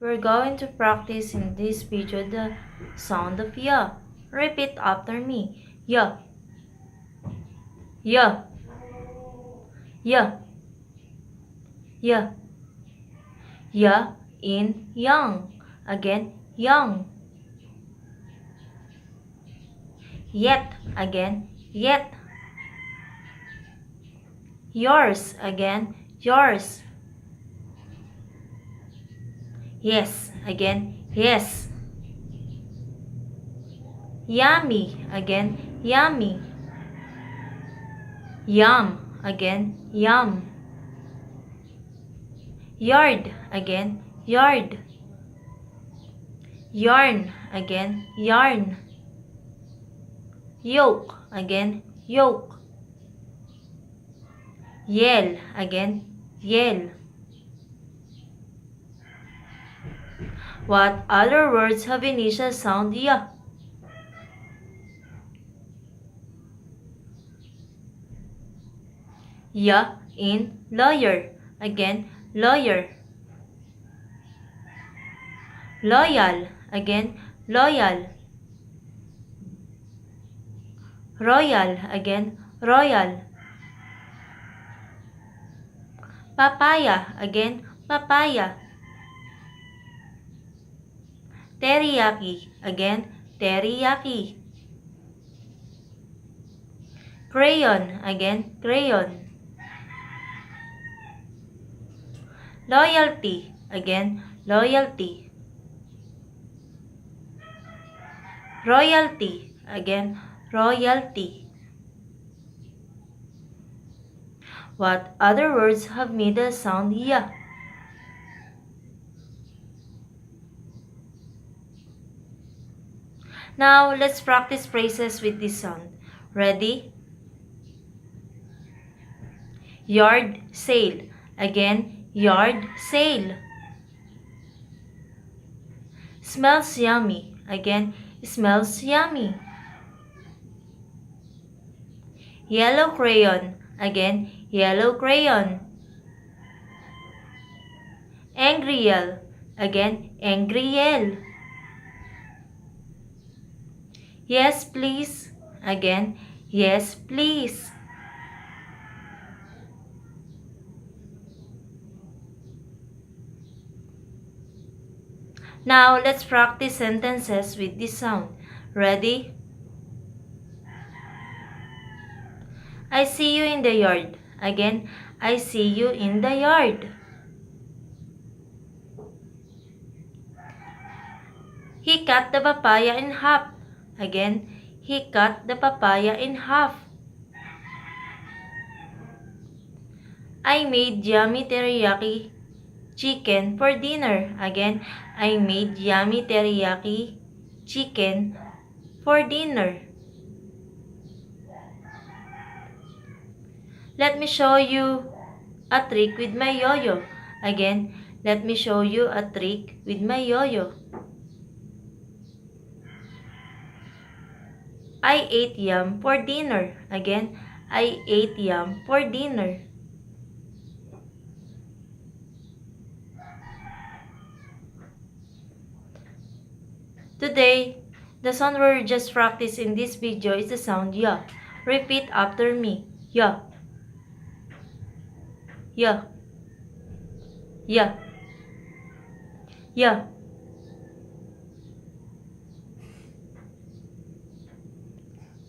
we're going to practice in this video the sound of ya. Repeat after me. Ya. Ya. Ya. Ya. Ya in young. Again, young. Yet. Again, yet. Yours. Again, yours. Yes. Again, yes. Yummy. Again, yummy. Yum. Again, yum. Yard. Again, yard. Yarn. Again, yarn. Yoke. Again, yoke. Yell. Again, yell. What other words have initial sound ya? Ya in lawyer. Again, lawyer. Loyal. Again, loyal. Royal. Again, royal. Papaya. Again, papaya. Teriyaki. Again, teriyaki. Crayon. Again, crayon. Loyalty. Again, loyalty. Royalty. Again, royalty. What other words have middle sound ya? Now, let's practice phrases with this sound. Ready? Yard sale. Again, yard sale. Smells yummy. Again, smells yummy. Yellow crayon. Again, yellow crayon. Angry yell. Again, angry yell. Yes, please. Again, yes, please. Now, let's practice sentences with this sound. Ready? I see you in the yard. Again, I see you in the yard. He cut the papaya in half. Again, he cut the papaya in half. I made yummy teriyaki chicken for dinner. Again, I made yummy teriyaki chicken for dinner. Let me show you a trick with my yo-yo. Again, let me show you a trick with my yo-yo. I ate yam for dinner. Again, I ate yam for dinner. Today, the sound we just practiced in this video is the sound ya. Repeat after me. Ya. Ya. Ya. Ya.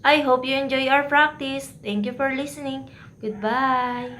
I hope you enjoy our practice. Thank you for listening. Goodbye.